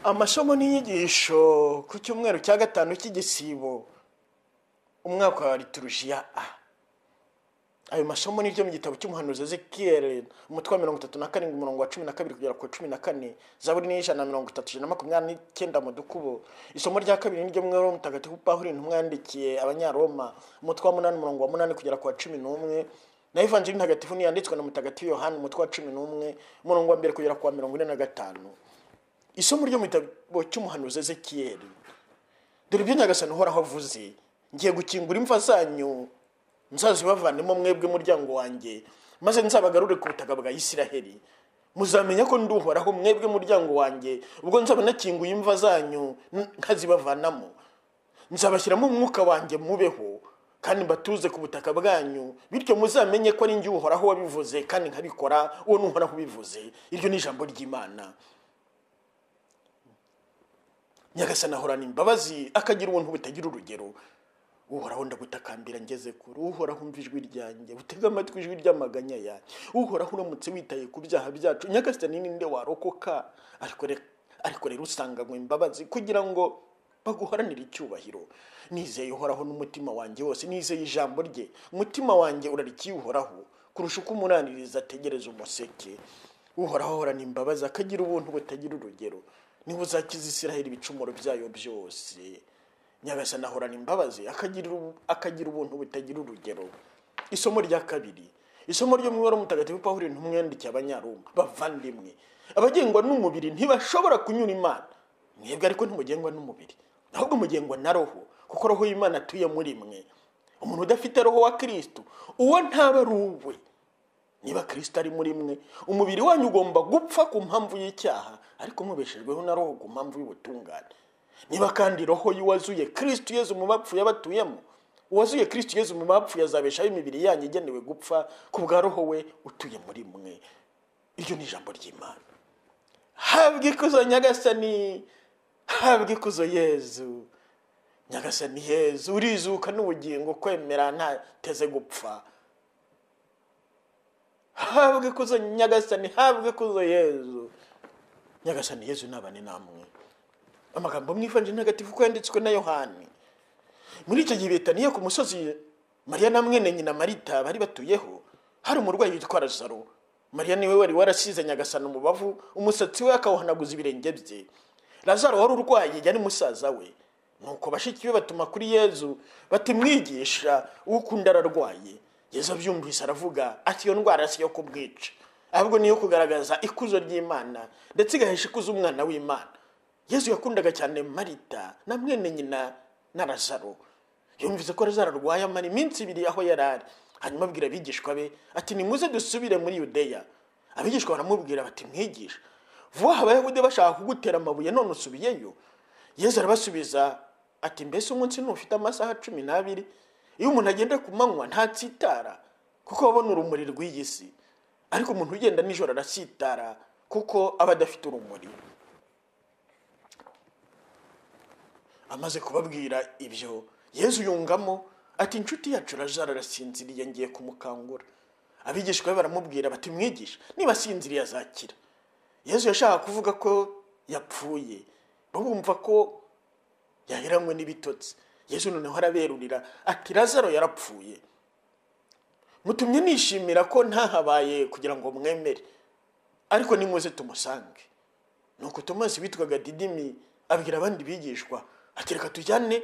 Amasomo n'inyigisho ku cyumweru cya gatanu cy'igisibo umwaka wa liturujia A. Ayo masomo ni byo mu gitabo cy'umuhanuzi Ezekiel umutwe wa 37 umurongo wa 12 kugera ku 14, Zaburi ni 133 mu dukubo. Isomo rya kabiri ni ryo mwero mutagatifu Pawulo intumwa yandikiye abanyaroma umutwe wa 8 umurongo wa 8 kugera ku 11, na Evangelii ntagatifu ni yanditswe na mutagatifu Yohana umutwe wa 11 umurongo wa 2 kugera ku 45. Isomo ryo mu gitabo cy'umuhanuzi Ezekiel. Dore ibyo Nyagasani uhoraho avuze: ngiye gukingura imva zanyu, nzazibavanemo mwebwe muryango wanjye, maze nzabagarure ku butaka bwa Isiraheli. Muzamenya ko ndi Uhoraho mwebwe muryango wanjye, ubwo nzaba nakinguye imva zanyu nkazibavanamo. Nzabashyiramo umwuka wanjye mubeho, kandi mbatuze ku butaka bwanyu, bityo muzamenye ko ari njye Uhoraho wabivuze kandi nkabikora. Uwo ni Uhoraho ubivuze. Iryo ni ijambo ry'Imana. Nyagasani ahorana imbabazi, akagira ubuntu butagira urugero. Uhoraho ndagutakambira ngeze kure. Uhoraho umva ijwi ryanjye, utega amatwi ijwi ry'amaganya yanjye. Uhoraho uramutse witaye ku byaha byacu, Nyagasani ninde warokoka? Ariko rero usanganywe imbabazi kugira ngo baguharanire icyubahiro. Nizeye Uhoraho n'umutima wanjye wose, nizeye ijambo rye. Umutima wanjye urarikiye Uhoraho kurusha uko umunaniriza ategereza umuseke. Uhoraho ahorana imbabazi, akagira ubuntu butagira urugero. Niwe uzakiza Isiraheli ibicumuro byayo byose. Nyagasani ahorana imbabazi, akagira ubuntu butagira urugero. Isomo rya kabiri. Isomo ryo mwero mutagatifu Pawulo intumwa yandikiye abanyaroma: bavandimwe, abagengwa n'umubiri ntibashobora kunyura Imana. Mwebwe ariko ntimugengwa n'umubiri, ahubwo mugengwa na Roho, kuko Roho y'Imana atuye muri mwe. Umuntu udafite Roho wa Kristo, uwo ntaba ari uwe. Niba Kristo ari muri mwe, umubiri wanyu ugomba gupfa ku mpamvu y'icyaha, ariko mubeshejweho na Roho ku mpamvu y'ubutungane. Niba kandi Roho y'uwazuye Kristo Yesu mu bapfuye abatuyemo, uwazuye Kristo Yesu mu bapfuye azabeshaho imibiri yanyu igenewe gupfa ku bwa Roho we utuye muri mwe. Iryo ni ijambo ry'Imana. Habwe ikuzo Nyagasani, habwe ikuzo Yezu. Nyagasani Yezu urizuka n'ubugingo, kwemera ntateze gupfa. Habwe ikuzo Nyagasani, habwe ikuzo Yezu. Nyagasani Yezu nabane namwe. Amagambo mw'Ivangelii ntagatifu yanditswe na Yohana. Muri icyo gihe Betaniya ku musozi, Mariya na mwene nyina Marita bari batuyeho, hari umurwayi witwa Lazaro. Mariya niwe wari warasize Nyagasani umubavu, umusatsi we akawuhanaguza ibirenge bye. Lazaro wari urwaye, yari musaza we. Nuko bashiki be batuma kuri Yezu bati: mwigisha, ukunda ararwaye. Yezu abyumvise aravuga ati: iyo ndwara si yo kumwica, ahubwo niyo kugaragaza ikuzo ry'Imana, ndetse igahesha ikuzo umwana w'Imana. Yezu yakundaga cyane Marita na mwene nyina na Lazaro. Yumvise ko Lazaro arwaye, amara iminsi 2 aho yarari. Hanyuma abwira abigishwa be ati: nimuze dusubire muri Yudeya. Abigishwa baramubwira bati: mwigisha, vuba Abayahudi bashaka kugutera amabuye, none usubiyeyo? Yezu arabasubiza ati: mbese umunsi ntufite amasaha 12? Iyo umuntu agenda ku manywa ntatsitara, kuko abona urumuri rw'iyi si, ariko umuntu ugenda nijoro arasitara, kuko aba adafite urumuri. Amaze kubabwira ibyo, Yezu yungamo ati: inshuti yacu Lazaro arasinziriye, ngiye kumukangura. Abigishwa be baramubwira bati: mwigisha, niba asinziriye azakira. Yezu yashaka kuvuga ko yapfuye, bumva ko yaheranywe n'ibitotsi. Yezu noneho araberurira ati: Lazaro yarapfuye. Mutumye nishimira ko ntahabaye kugira ngo mwemere, ariko nimuze tumusange. Nuko Tomasi witwaga Didimi abwira abandi bigishwa ati: reka tujyane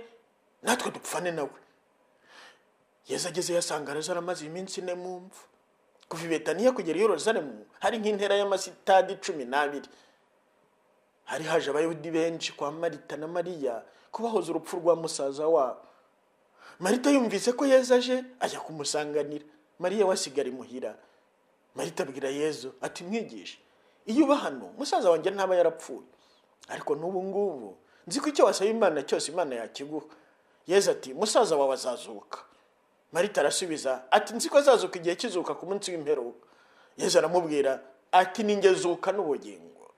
natwe dupfane nawe. Yezu ageze yasanga Lazaro amaze iminsi 4 mu mva. Kuva i Betaniya kugera i Yerusalemu hari nk'intera y'amasitadi 12. Hari haje Abayahudi benshi kwa Marita na Mariya kubahoza urupfu rwa musaza wabo. Marita yumvise ko Yezu aje, ajya kumusanganira. Mariya wasigara imuhira. Marita abwira Yezu ati: mwigisha, iyo uba hano musaza wanjye ntaba yarapfuye. Ariko n'ubu ngubu nzi ko icyo wasaba Imana cyose Imana yakiguha. Yezu ati: musaza wawe azazuka. Marita arasubiza ati: nzi ko azazuka igihe kizuka ku munsi w'imperuka. Yezu aramubwira ati: ningezuka n'ubugingo.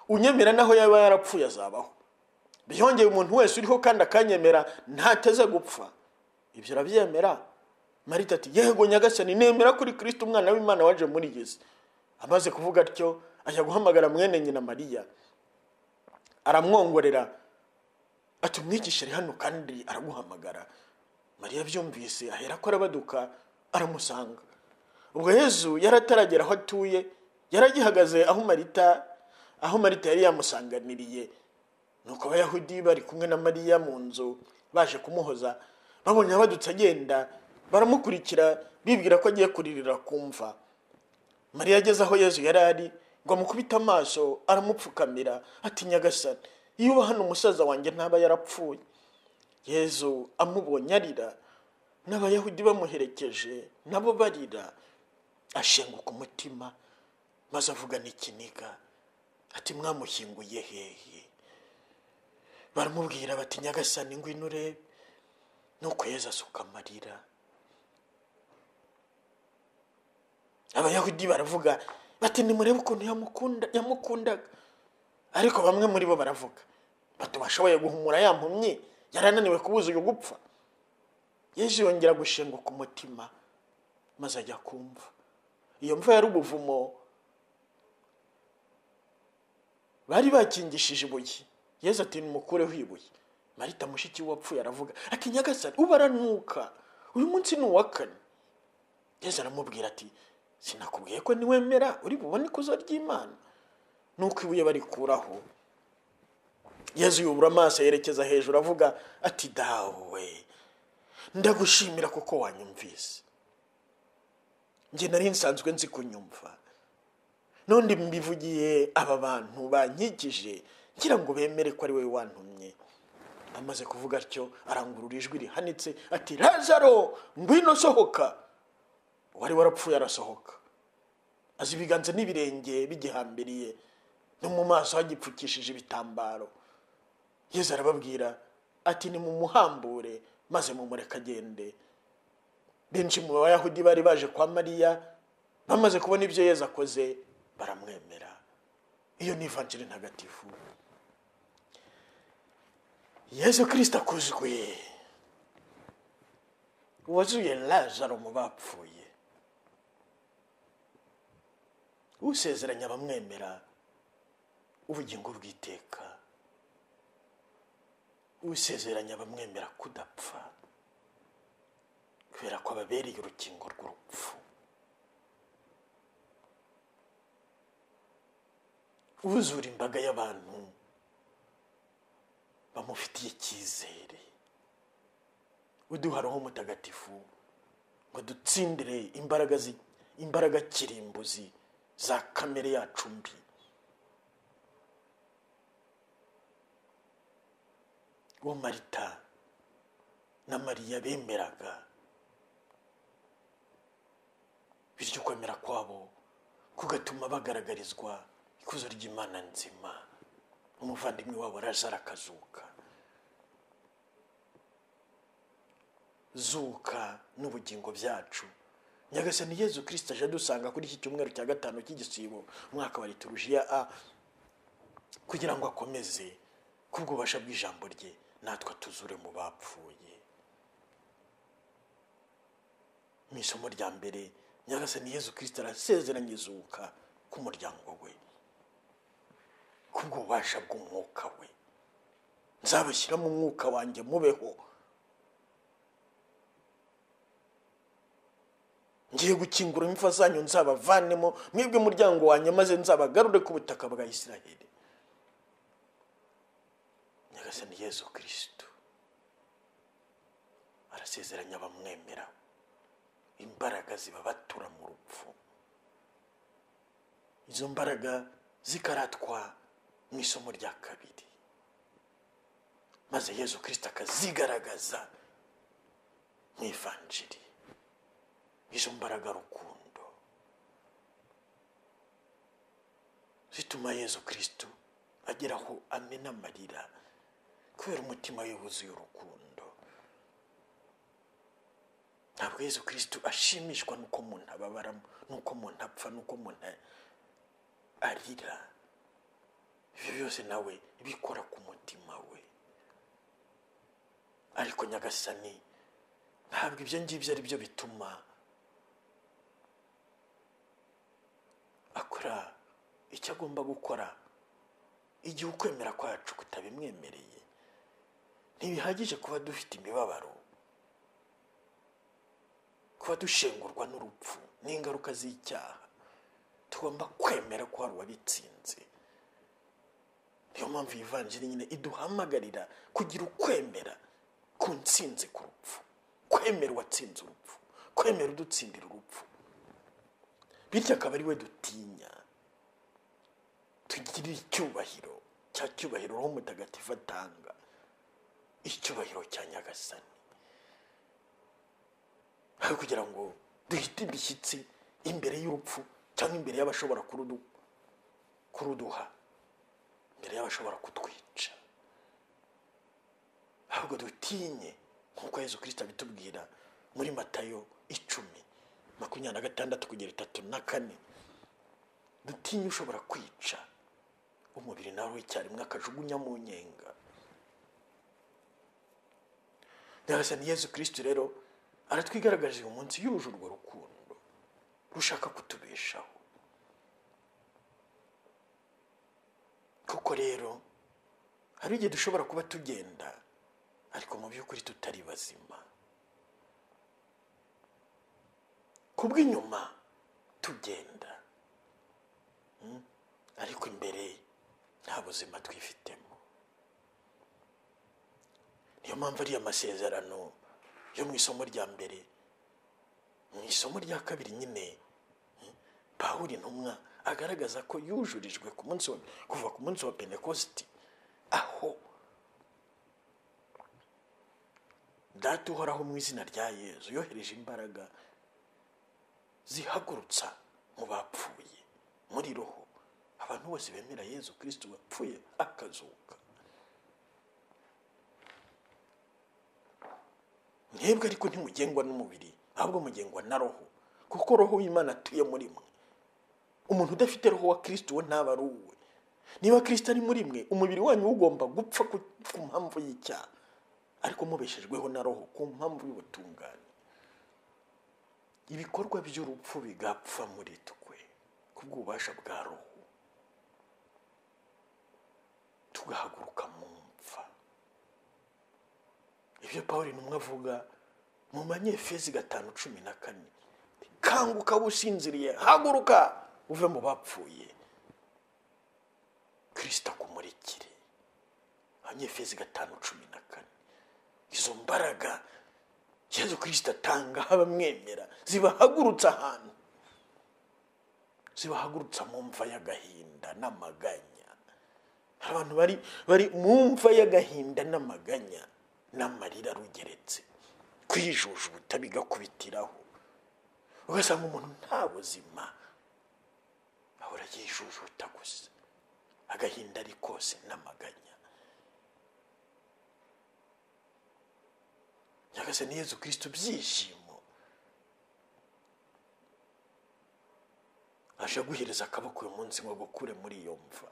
Unyemera naho yaba yarapfuye azabaho. Byongeye umuntu wese uriho kandi akanyemera ntateze gupfa. Ibyo arabyemera? Marita ati: yego Nyagasani, nemera kuri Kristo umwana w'Imana waje muri iyi si. Amaze kuvuga atyo, ajya guhamagara mwene nyina Mariya. aramwongorera ati umwigisha ari hano kandi araguhamagara. Mariya byumvise ahera ko arabaduka aramusanga. Ubwo Yesu yarataragera aho atuye, yaragihagaze aho Marita yari yamusanganiriye. Nuko abayahudi bari kumwe na Mariya mu nzu baje kumuhoza, babonye abadutse agenda baramukurikira bibwira ko agiye kuririra kumva. Mariya ageze aho Yesu yari ari ngo amukubite amaso aramupfukamira ati Nyagasani, iyo uba hano umusaza wanjye ntaba yarapfuye. Yesu amubonye arira n'abayahudi bamuherekeje nabo barira, ashenguka umutima maze avugana ikiniga ati mwamushyinguye hehe? Baramubwira bati Nyagasani ngwino urebe. Nuko Yesu asuka amarira. Abayahudi baravuga bati nimurebe ukuntu yamukundaga. Ariko bamwe muri bo baravuga bati bashoboye guhumura ya mpumyi yarananiwe kubuza uyu gupfa. Yesu yongera gushenguka umutima maze ajya kumva. Iyo mva yari ubuvumo bari bakingishije ibuye. Yesu ati nimukureho ibuye. Marita mushiki wapfuye aravuga ati Nyagasani ubaranuka, uyu munsi ni uwa kane. Yesu aramubwira ati sinakubwiye ko niwemera uri bubone ikuzo ry'Imana? Nuko ibuye barikuraho. Yesu yubura amaso yerekeza hejuru avuga ati dawe ndagushimira kuko wanyumvise. Njye nari nsanzwe nzi kunyumva, none mbivugiye aba bantu bankikije ngira ngo bemere ko ari we wantumye. Amaze kuvuga atyo arangurura ijwi rihanitse ati Lazaro ngwino sohoka. Wari warapfuye arasohoka, azi ibiganza n'ibirenge bigihambiriye no mu maso hagipfukishije ibitambaro. Yesu arababwira ati nimumuhambure maze mumureka agende. Benshi mu Bayahudi bari baje kwa Mariya bamaze kubona ibyo Yesu akoze baramwemera. Iyo ni ivanjiri ntagatifu. Yesu Kristo akuzwe, wazuye Lazaro mu bapfuye, usezeranya abamwemera ubugingo bw'iteka, usezeranya abamwemera kudapfa kubera ko ababereye urukingo rw'urupfu. Uzura imbaga y'abantu bamufitiye icyizere. Uduha Roho Mutagatifu ngo dutsindire imbaraga kirimbuzi za kamere yacu mbi. Uwo Marita na Mariya bemeraga, bityo kwemera kwabo kugatuma bagaragarizwa ikuzo ry'Imana nzima. Umuvandimwe wabo Lazaro akazuka. Zuka n'ubugingo byacu. Nyagasani Yesu Kristo aje dusanga kuri iki cyumweru cya gatanu cy'igisibo umwaka wa liturujia A, kugira ngo akomeze kubw'ububasha bw'ijambo rye natwe tuzure mu bapfuye. Mu isomo rya mbere Nyagasani Yesu Kristo arasezeranya izuka ku muryango we kubw'ububasha bw'umwuka we. Nzabashyira mu mwuka wanjye mubeho. Ngiye gukingura imva zanyu nzabavanemo mwebwe muryango wanjye maze nzabagarure ku butaka bwa Isiraheli. Nyagasani Yesu Kristo arasezeranya abamwemera imbaraga zibabatura mu rupfu. Izo mbaraga zikaratwa mu isomo rya kabiri, maze Yesu Kristo akazigaragaza mu ivanjiri. Izo mbaraga rukundo zituma Yesu Kristo ageraho amena amarira kubera umutima we wuzuye urukundo. Ntabwo Yesu Kristo ashimishwa nuko umuntu ababara, nuko umuntu apfa, nuko umuntu arira. Ibyo byose nawe bikora ku mutima we. Ariko Nyagasani ntabwo ibyo ngibyo ari byo bituma akora icyo agomba gukora igihe ukwemera kwacu kutabimwemereye, ntibihagije kuba dufite imibabaro, kuba dushengurwa n'urupfu n'ingaruka z'icyaha. Tugomba kwemera ko hari uwabitsinze. Niyo mpamvu ivanjiri nyine iduhamagarira kugira ukwemera ku ntsinzi ku rupfu, kwemera uwatsinze urupfu, kwemera udutsindira urupfu, bityo akaba ari we dutinya. Tugirire icyubahiro, cya cyubahiro Roho Mutagatifu atanga, icyubahiro cya Nyagasani, aho kugira ngo duhite imishyitsi imbere y'urupfu cyangwa imbere y'abashobora kuruduha, imbere y'abashobora kutwica. Ahubwo dutinye nk'uko Yezu Kristo abitubwira muri Matayo 10:26-34. Dutinye ushobora kwica umubiri nawe w'icyarimwe akajugunya mu nyenga. Nyagasani Yezu Kristo rero aratwigaragaje uyu munsi yuje urwo rukundo rushaka kutubeshaho. Kuko rero hari igihe dushobora kuba tugenda ariko mu by'ukuri tutari bazima, kubw'inyuma tugenda ariko imbere nta buzima twifitemo. Niyo mpamvu ariya masezerano yo mu isomo rya mbere, mu isomo rya kabiri nyine Pawulo intumwa agaragaza ko yujurijwe kuva ku munsi wa Pentekosti, aho Data uhoraho mu izina rya Yezu yohereje imbaraga zihagurutsa mu bapfuye muri roho abantu bose bemera Yezu Kristo wapfuye akazuka. Mwebwe ariko ntimugengwa n'umubiri, ahubwo mugengwa na roho, kuko roho w'Imana atuye muri mwe. Umuntu udafite roho wa Kristo we ntaba ari uwe. Niba Kristo ari muri mwe, umubiri wanyu ugomba gupfa ku mpamvu y'icyaha, ariko mubeshejweho na roho ku mpamvu y'ubutungane. Ibikorwa by'urupfu bigapfa muri twe kubw'ububasha bwa roho, tugahaguruka mu mva. Ibyo Pawulo intumwa avuga mu Banyefezi 5:14, kanguka usinziriye, haguruka uve mu bapfuye, Kristo akumurikire. Banyefezi 5:14. Izo mbaraga Yezu Kristo atanga abamwemera zibahagurutsa ahantu, zibahagurutsa mu mva y'agahinda n'amaganya. Abantu bari mu mva y'agahinda n'amaganya n'amarira rugeretse, kwijujuta bigakubitiraho, ugasanga umuntu nta buzima, ahora yijujuta gusa, agahinda ari kose n'amaganya. Nyagasani Yezu Kristo byishimo aje guhereza akaboko uyu munsi ngo gukure muri iyo mva.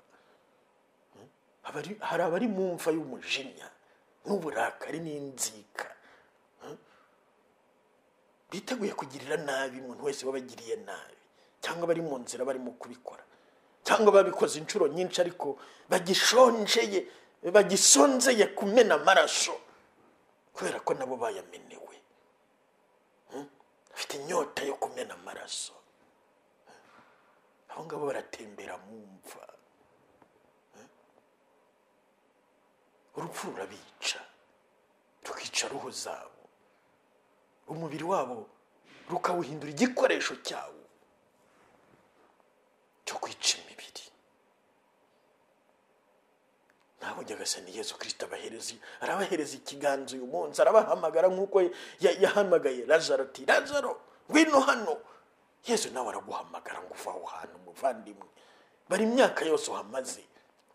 Hari abari mu mva y'umujinya n'uburakari n'inzika, biteguye kugirira nabi umuntu wese wabagiriye nabi, cyangwa bari mu nzira barimo kubikora, cyangwa babikoze inshuro nyinshi ariko bagisonzeye kumena amaraso kubera ko nabo bayamenewe. Afite inyota yo kumena amaraso. Abo ngabo baratembera mu mva. Urupfu rurabica, rukica roho zabo, umubiri wabo rukawuhindura igikoresho cyawo cyo kwica imibiri. Ntabwo Nyagasani Yezu Kristo arabahereza ikiganza uyu munsi, arabahamagara nk'uko yahamagaye Lazaro ati, Lazaro ngwino hano. Yezu nawe araguhamagara ngo uva aho hantu muvandimwe, bari imyaka yose uhamaze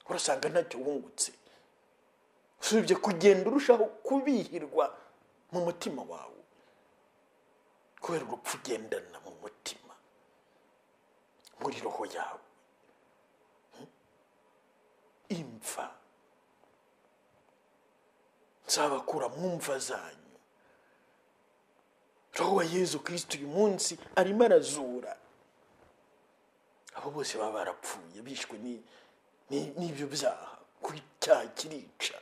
urasanga ntacyo wungutse, usibye kugenda urushaho kubihirwa mu mutima wawe kubera urupfu ugendana mu mutima, muri roho yawe. Imva nzabakura mu mva zanyu. Roho wa Yezu Kristo uyu munsi arimo arazura abo bose baba barapfuye bishwe n'ibyo byaha, kuko icyaha kirica.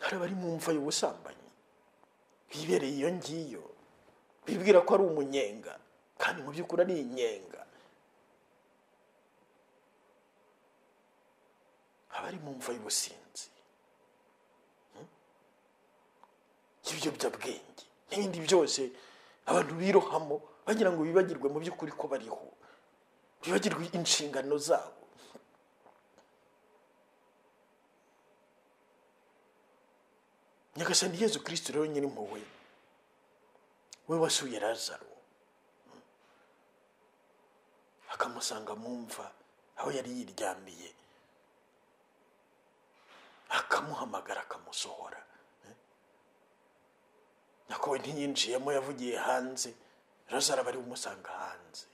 hari abari mu mva y'ubusambanyi bibereye iyo ngiyo, bibwira ko ari umunyenga kandi mu by'ukuri ari inyenga. abari mu mva y'ubusinzi, ibiyobyabwenge n'ibindi byose abantu birohamo bagira ngo bibagirwe mu by'ukuri ko bariho, bibagirwe inshingano zabo. Nyagasani Yezu Kristo rero Nyirimpuhwe, we wasuye Lazaro akamusanga mu mva aho yari yiryamiye, akamuhamagara akamusohora. Nakowe ntiyinjiyemo, yavugiye hanze. Lazaro bari umusanga hanze.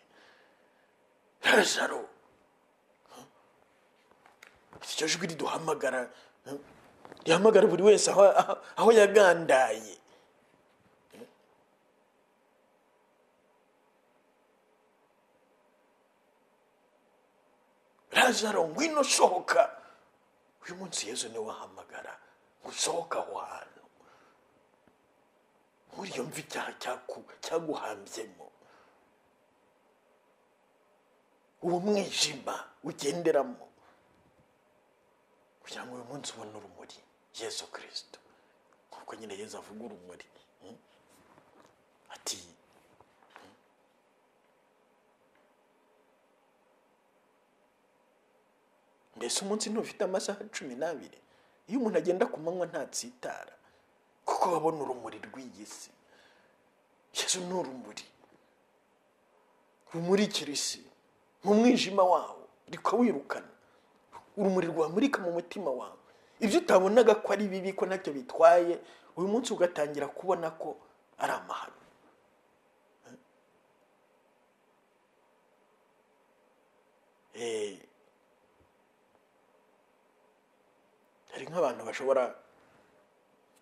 Lazaro, iryo jwi riduhamagara, rihamagara buri wese aho yagandaye. Lazaro, ngwino sohoka. Uyu munsi Yezu niwe wahamagara gusohoka aho hantu, muri iyo mva icyaha cyaguhambyemo, uwo mwijima ugenderamo, kugira ngo uyu munsi ubone urumuri, Yezu Kristo. Kuko nyine Yezu avuga urumuri, ati mbese umunsi ntufite amasaha 12? Iyo umuntu agenda ku manywa ntatsitara, kuko babona urumuri rw'iyi si. Yezu ni urumuri rumurikira isi mu mwijima wawo, rikawirukana. Urumuri rwamurika mu mutima wawe, ibyo utabonaga ko ari bibi, ko ntacyo bitwaye, uyu munsi ugatangira kubona ko ari amahano. Hari nk'abantu bashobora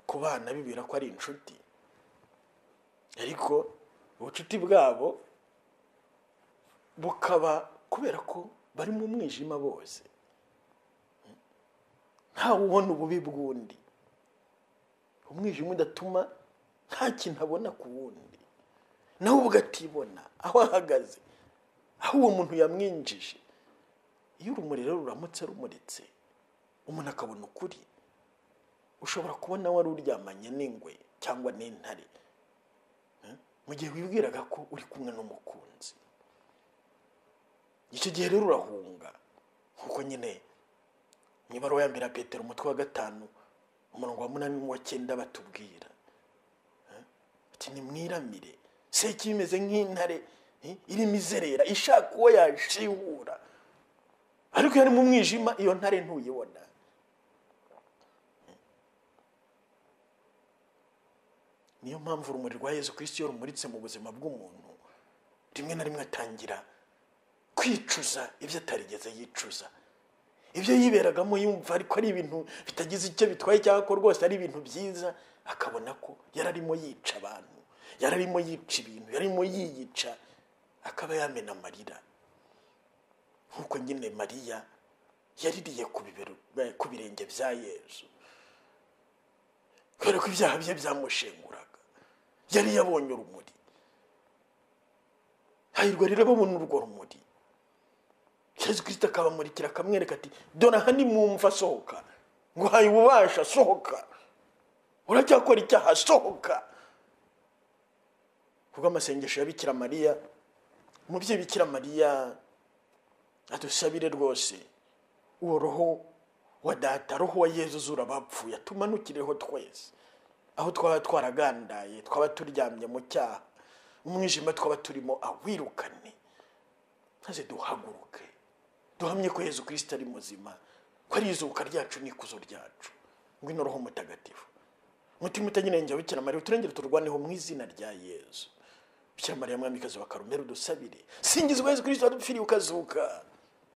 kubana bibwira ko ari inshuti, ariko ubucuti bwabo bukaba kubera ko bari mu mwijima bose, ntawe ubona ububi bw'undi. Umwijima udatuma nta kintu abona ku wundi, nawe ubwo atibona aho ahagaze, aho uwo muntu yamwinjije. Iyo urumuri rero ruramutse rumuritse, umuntu akabona ukuri, ushobora kubona wari uryamanye n'ingwe cyangwa n'intare, mu gihe wibwiraga ko uri kumwe n'umukunzi. Icyo gihe rero urahunga, nkuko nyine mu ibaruwa ya mbere ya Petero umutwe wa 5 umurongo wa 8 n'uwa 9 batubwira ati nimwiramire, se kimeze nk'intare irimo izerera ishaka uwo yashihura, ariko yari mu mwijima, iyo ntare ntuyibona. Niyo mpamvu urumuri rwa Yezu Kristo rumuritse mu buzima bw'umuntu, rimwe na rimwe atangira kwicuza ibyo atarigeze yicuza, ibyo yiberagamo yumva ariko ari ibintu bitagize icyo bitwaye, cyangwa ko rwose ari ibintu byiza, akabona ko yararimo yica abantu, yararimo yica ibintu, yararimo yiyica, akaba yamena amarira. Nkuko nyine Mariya yaririye ku birenge bya Yezu, kubera ko ibyaha bye byamushenguraga, yari yabonye urumuri. Hahirwa rero babona urwo rumuri, Yezu Kristo akabamurikira, akamwereka ati dore aha ni mu mva, sohoka, nguhaye ububasha, sohoka, uracyakora icyaha, sohoka. Kubwo amasengesho ya Bikira Mariya, umubyeyi Bikira Mariya adusabire rwose uwo roho wa data, roho wa Yezu uzura abapfuye, atumanukireho twese, aho twaba twaragandaye, twaba turyamye mu cyaha, umwijima twaba turimo awirukane, maze duhaguruke, duhamye ko Yezu Kristo ari muzima, ko ari izuka ryacu n'ikuzo ryacu. Ngwino Roho Mutagatifu, mutima utagira Bikira Mariya, uturengere turwaneho mu izina rya Yezu. Bikira Mariya mwamikazi wa Karumeli, udusabire. Singizwa Yezu Kristo wadupfiriye ukazuka.